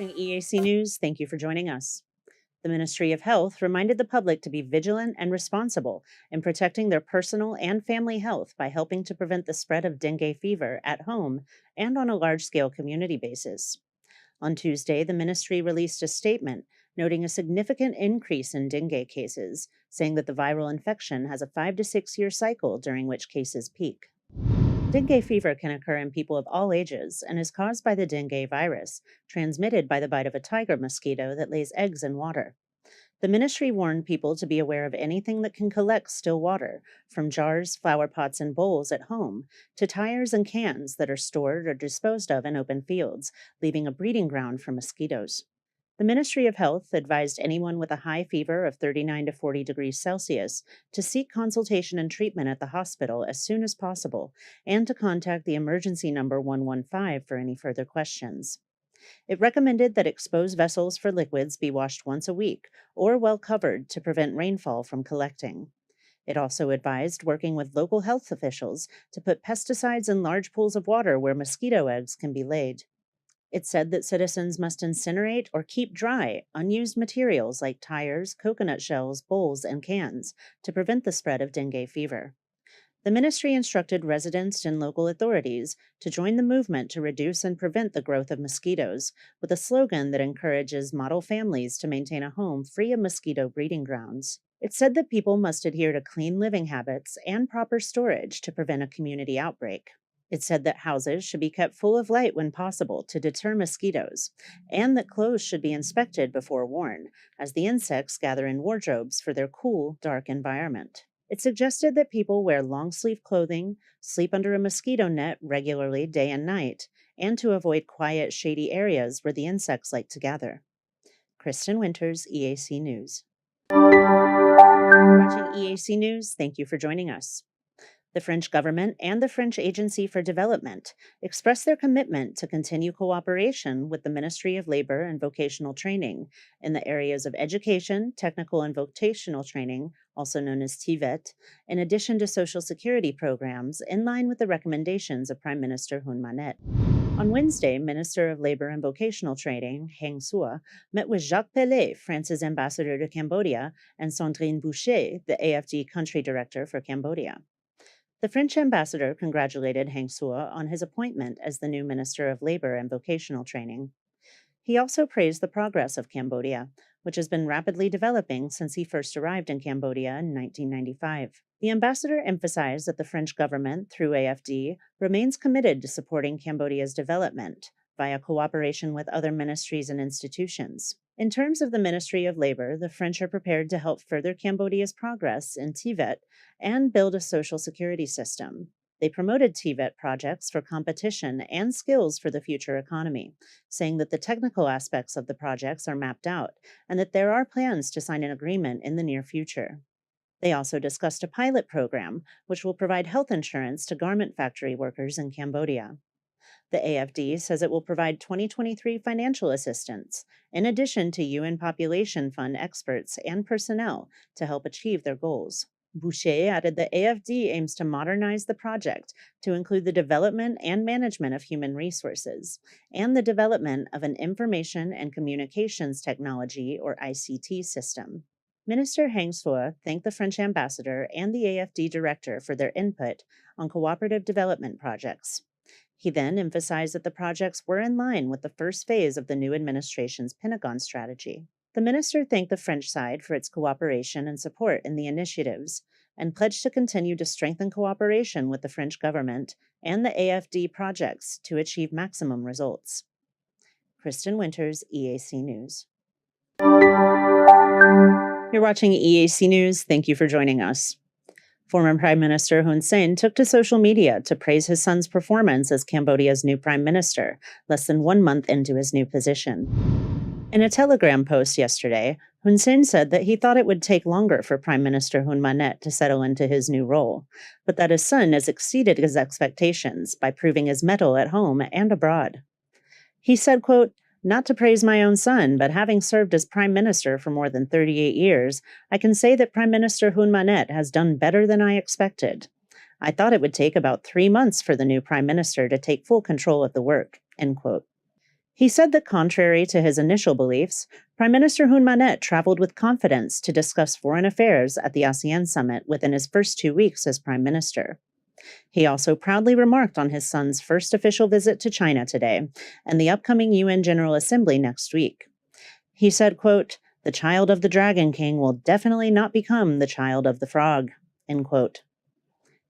watching EAC News. Thank you for joining us. The Ministry of Health reminded the public to be vigilant and responsible in protecting their personal and family health by helping to prevent the spread of dengue fever at home and on a large scale community basis. On Tuesday, the ministry released a statement noting a significant increase in dengue cases, saying that the viral infection has a 5 to 6 year cycle during which cases peak. Dengue fever can occur in people of all ages and is caused by the dengue virus, transmitted by the bite of a tiger mosquito that lays eggs in water. The ministry warned people to be aware of anything that can collect still water, from jars, flower pots, and bowls at home to tires and cans that are stored or disposed of in open fields, leaving a breeding ground for mosquitoes. The Ministry of Health advised anyone with a high fever of 39 to 40 degrees Celsius to seek consultation and treatment at the hospital as soon as possible and to contact the emergency number 115 for any further questions. It recommended that exposed vessels for liquids be washed once a week or well covered to prevent rainfall from collecting. It also advised working with local health officials to put pesticides in large pools of water where mosquito eggs can be laid. It said that citizens must incinerate or keep dry unused materials like tires, coconut shells, bowls, and cans to prevent the spread of dengue fever. The ministry instructed residents and local authorities to join the movement to reduce and prevent the growth of mosquitoes, with a slogan that encourages model families to maintain a home free of mosquito breeding grounds. It said that people must adhere to clean living habits and proper storage to prevent a community outbreak. It said that houses should be kept full of light when possible to deter mosquitoes, and that clothes should be inspected before worn, as the insects gather in wardrobes for their cool, dark environment. It suggested that people wear long sleeve clothing, sleep under a mosquito net regularly day and night, and to avoid quiet, shady areas where the insects like to gather. Kristen Winters, EAC News. Watching EAC News, thank you for joining us. The French government and the French Agency for Development expressed their commitment to continue cooperation with the Ministry of Labor and Vocational Training in the areas of education, technical and vocational training, also known as TVET, in addition to social security programs in line with the recommendations of Prime Minister Hun Manet. On Wednesday, Minister of Labor and Vocational Training, Heng Suo, met with Jacques Pellet, France's ambassador to Cambodia, and Sandrine Boucher, the AFD country director for Cambodia. The French ambassador congratulated Heng Suo on his appointment as the new Minister of Labor and Vocational Training. He also praised the progress of Cambodia, which has been rapidly developing since he first arrived in Cambodia in 1995. The ambassador emphasized that the French government, through AFD, remains committed to supporting Cambodia's development via cooperation with other ministries and institutions. In terms of the Ministry of Labor, the French are prepared to help further Cambodia's progress in TVET and build a social security system. They promoted TVET projects for competition and skills for the future economy, saying that the technical aspects of the projects are mapped out and that there are plans to sign an agreement in the near future. They also discussed a pilot program which will provide health insurance to garment factory workers in Cambodia. The AFD says it will provide 2023 financial assistance, in addition to UN Population Fund experts and personnel to help achieve their goals. Boucher added that AFD aims to modernize the project to include the development and management of human resources and the development of an information and communications technology or ICT system. Minister Heng Suo thanked the French ambassador and the AFD director for their input on cooperative development projects. He then emphasized that the projects were in line with the first phase of the new administration's Pentagon strategy. The minister thanked the French side for its cooperation and support in the initiatives and pledged to continue to strengthen cooperation with the French government and the AFD projects to achieve maximum results. Kristen Winters, EAC News. You're watching EAC News. Thank you for joining us. Former Prime Minister Hun Sen took to social media to praise his son's performance as Cambodia's new prime minister, less than 1 month into his new position. In a Telegram post yesterday, Hun Sen said that he thought it would take longer for Prime Minister Hun Manet to settle into his new role, but that his son has exceeded his expectations by proving his mettle at home and abroad. He said, quote, "Not to praise my own son, but having served as prime minister for more than 38 years, I can say that Prime Minister Hun Manet has done better than I expected. I thought it would take about 3 months for the new prime minister to take full control of the work," end quote. He said that contrary to his initial beliefs, Prime Minister Hun Manet traveled with confidence to discuss foreign affairs at the ASEAN summit within his first 2 weeks as prime minister. He also proudly remarked on his son's first official visit to China today and the upcoming UN General Assembly next week. He said, quote, "The child of the Dragon King will definitely not become the child of the frog," end quote.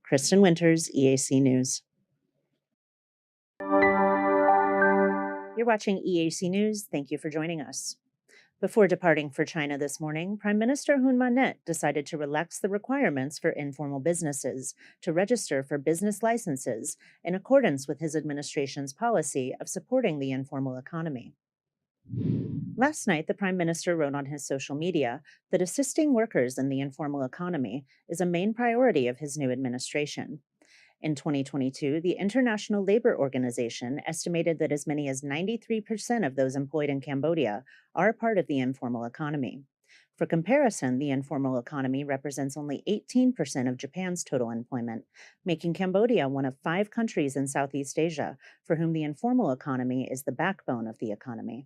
Kristen Winters, EAC News. You're watching EAC News. Thank you for joining us. Before departing for China this morning, Prime Minister Hun Manet decided to relax the requirements for informal businesses to register for business licenses in accordance with his administration's policy of supporting the informal economy. Last night, the Prime Minister wrote on his social media that assisting workers in the informal economy is a main priority of his new administration. In 2022, the International Labor Organization estimated that as many as 93% of those employed in Cambodia are part of the informal economy. For comparison, the informal economy represents only 18% of Japan's total employment, making Cambodia one of 5 countries in Southeast Asia for whom the informal economy is the backbone of the economy.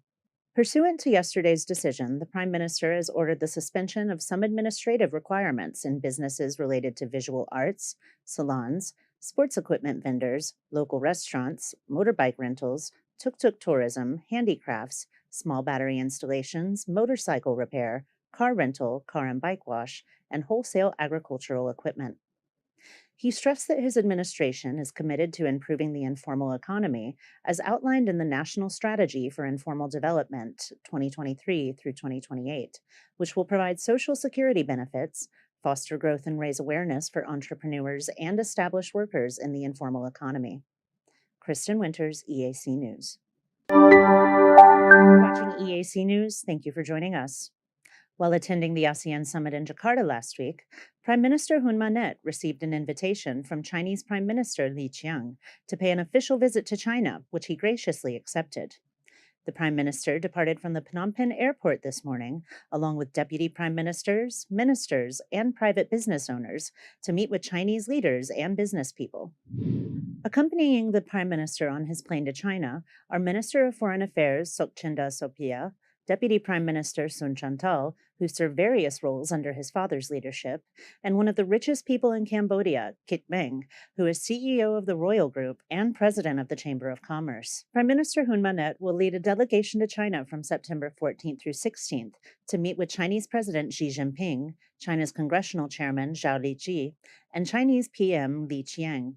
Pursuant to yesterday's decision, the Prime Minister has ordered the suspension of some administrative requirements in businesses related to visual arts, salons, sports equipment vendors, local restaurants, motorbike rentals, tuk-tuk tourism, handicrafts, small battery installations, motorcycle repair, car rental, car and bike wash, and wholesale agricultural equipment. He stressed that his administration is committed to improving the informal economy as outlined in the National Strategy for Informal Development 2023 through 2028, which will provide social security benefits, foster growth and raise awareness for entrepreneurs and established workers in the informal economy. Kristen Winters, EAC News. Watching EAC News, thank you for joining us. While attending the ASEAN summit in Jakarta last week, Prime Minister Hun Manet received an invitation from Chinese Prime Minister Li Qiang to pay an official visit to China, which he graciously accepted. The Prime Minister departed from the Phnom Penh airport this morning, along with deputy prime ministers, ministers, and private business owners, to meet with Chinese leaders and business people. Accompanying the Prime Minister on his plane to China are Minister of Foreign Affairs Sokchinda Sopia, Deputy Prime Minister Sun Chantal, who served various roles under his father's leadership, and one of the richest people in Cambodia, Kit Meng, who is CEO of the Royal Group and President of the Chamber of Commerce. Prime Minister Hun Manet will lead a delegation to China from September 14th through 16th to meet with Chinese President Xi Jinping, China's Congressional Chairman Zhao Liqi, and Chinese PM Li Qiang.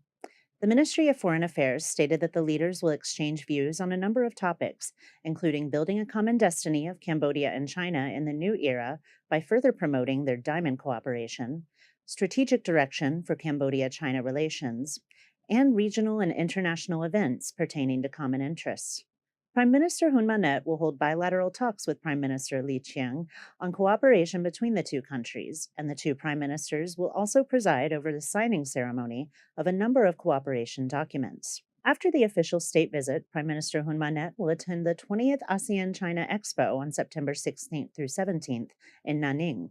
The Ministry of Foreign Affairs stated that the leaders will exchange views on a number of topics, including building a common destiny of Cambodia and China in the new era by further promoting their diamond cooperation, strategic direction for Cambodia-China relations, and regional and international events pertaining to common interests. Prime Minister Hun Manet will hold bilateral talks with Prime Minister Li Qiang on cooperation between the two countries, and the two prime ministers will also preside over the signing ceremony of a number of cooperation documents. After the official state visit, Prime Minister Hun Manet will attend the 20th ASEAN-China Expo on September 16th through 17th in Nanning.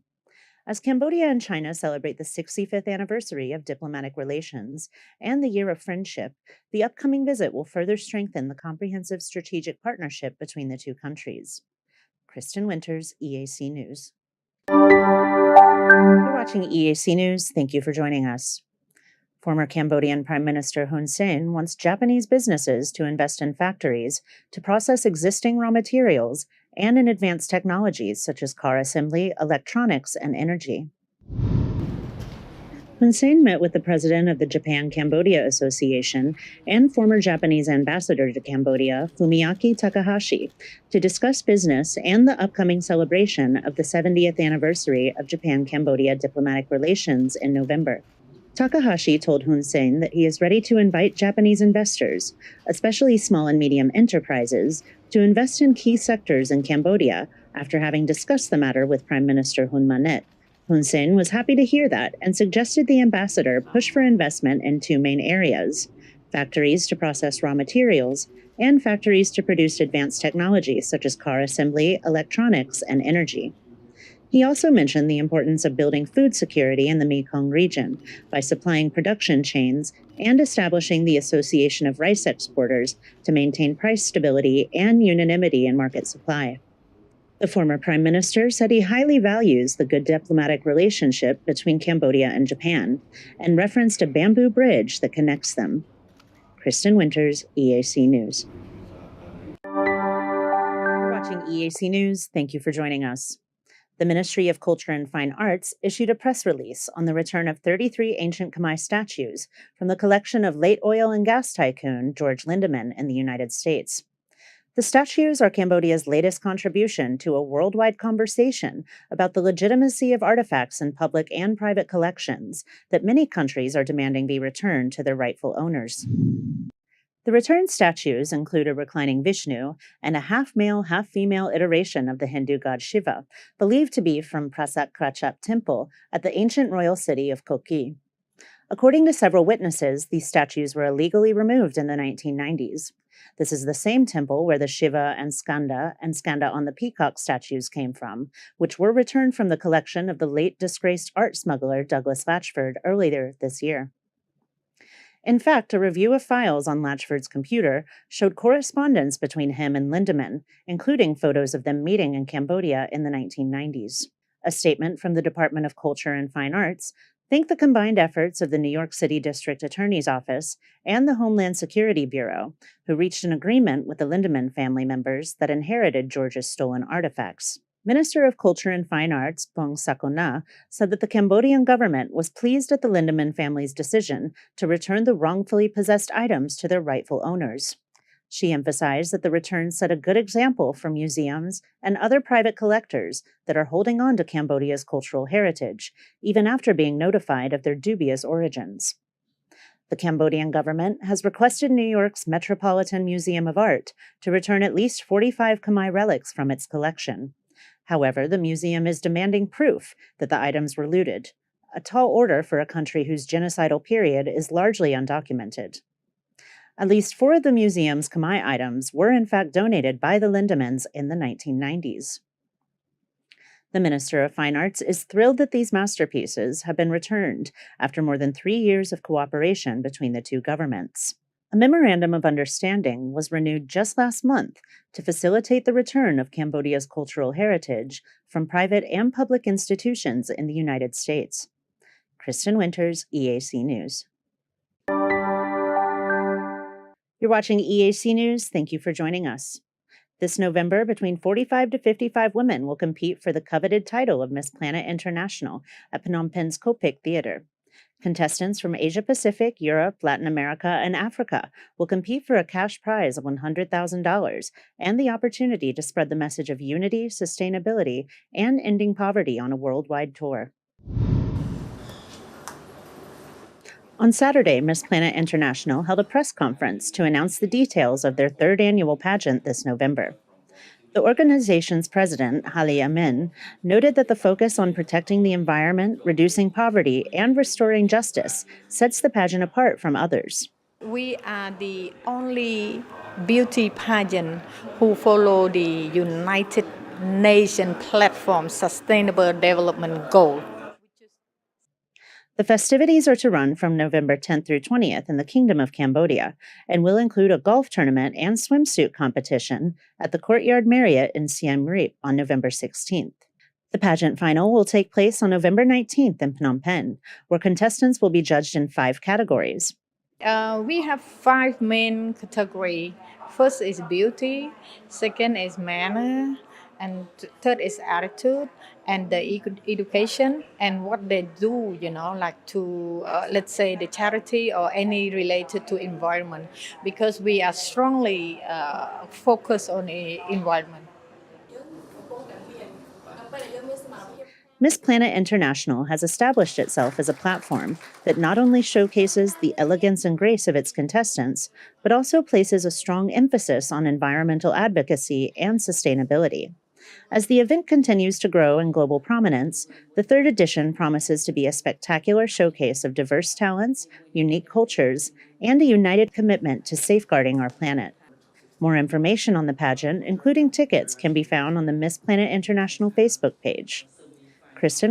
As Cambodia and China celebrate the 65th anniversary of diplomatic relations and the Year of Friendship, the upcoming visit will further strengthen the comprehensive strategic partnership between the two countries. Kristen Winters, EAC News. You're watching EAC News. Thank you for joining us. Former Cambodian Prime Minister Hun Sen wants Japanese businesses to invest in factories to process existing raw materials and in advanced technologies such as car assembly, electronics, and energy. Hun Sen met with the president of the Japan-Cambodia Association and former Japanese ambassador to Cambodia, Fumiaki Takahashi, to discuss business and the upcoming celebration of the 70th anniversary of Japan-Cambodia diplomatic relations in November. Takahashi told Hun Sen that he is ready to invite Japanese investors, especially small and medium enterprises, to invest in key sectors in Cambodia after having discussed the matter with Prime Minister Hun Manet. Hun Sen was happy to hear that and suggested the ambassador push for investment in 2 main areas: factories to process raw materials and factories to produce advanced technologies such as car assembly, electronics, and energy. He also mentioned the importance of building food security in the Mekong region by supplying production chains and establishing the Association of Rice Exporters to maintain price stability and unanimity in market supply. The former prime minister said he highly values the good diplomatic relationship between Cambodia and Japan and referenced a bamboo bridge that connects them. Kristen Winters, EAC News. You're watching EAC News. Thank you for joining us. The Ministry of Culture and Fine Arts issued a press release on the return of 33 ancient Khmer statues from the collection of late oil and gas tycoon George Lindemann in the United States. The statues are Cambodia's latest contribution to a worldwide conversation about the legitimacy of artifacts in public and private collections that many countries are demanding be returned to their rightful owners. The returned statues include a reclining Vishnu and a half-male, half-female iteration of the Hindu god Shiva, believed to be from Prasak Krachap Temple at the ancient royal city of Koki. According to several witnesses, these statues were illegally removed in the 1990s. This is the same temple where the Shiva and Skanda on the peacock statues came from, which were returned from the collection of the late disgraced art smuggler Douglas Latchford earlier this year. In fact, a review of files on Latchford's computer showed correspondence between him and Lindemann, including photos of them meeting in Cambodia in the 1990s. A statement from the Department of Culture and Fine Arts thanked the combined efforts of the New York City District Attorney's Office and the Homeland Security Bureau, who reached an agreement with the Lindemann family members that inherited George's stolen artifacts. Minister of Culture and Fine Arts, Bong Sakona, said that the Cambodian government was pleased at the Lindemann family's decision to return the wrongfully possessed items to their rightful owners. She emphasized that the return set a good example for museums and other private collectors that are holding on to Cambodia's cultural heritage, even after being notified of their dubious origins. The Cambodian government has requested New York's Metropolitan Museum of Art to return at least 45 Khmer relics from its collection. However, the museum is demanding proof that the items were looted, a tall order for a country whose genocidal period is largely undocumented. At least 4 of the museum's Khmer items were in fact donated by the Lindemanns in the 1990s. The Minister of Fine Arts is thrilled that these masterpieces have been returned after more than 3 years of cooperation between the two governments. A memorandum of understanding was renewed just last month to facilitate the return of Cambodia's cultural heritage from private and public institutions in the United States. Kristen Winters, EAC News. You're watching EAC News. Thank you for joining us. This November, between 45 to 55 women will compete for the coveted title of Miss Planet International at Phnom Penh's Kopik Theater. Contestants from Asia Pacific, Europe, Latin America, and Africa will compete for a cash prize of $100,000 and the opportunity to spread the message of unity, sustainability, and ending poverty on a worldwide tour. On Saturday, Miss Planet International held a press conference to announce the details of their 3rd annual pageant this November. The organization's president, Hali Amin, noted that the focus on protecting the environment, reducing poverty, and restoring justice sets the pageant apart from others. We are the only beauty pageant who follow the United Nations Platform Sustainable Development Goal. The festivities are to run from November 10th through 20th in the Kingdom of Cambodia and will include a golf tournament and swimsuit competition at the Courtyard Marriott in Siem Reap on November 16th. The pageant final will take place on November 19th in Phnom Penh, where contestants will be judged in 5 categories. We have 5 main categories. First is beauty, second is manner, and third is attitude, and the education, and what they do, like to, let's say, the charity or any related to environment, because we are strongly focused on the environment. Miss Planet International has established itself as a platform that not only showcases the elegance and grace of its contestants, but also places a strong emphasis on environmental advocacy and sustainability. As the event continues to grow in global prominence, the 3rd edition promises to be a spectacular showcase of diverse talents, unique cultures, and a united commitment to safeguarding our planet. More information on the pageant, including tickets, can be found on the Miss Planet International Facebook page. Kristen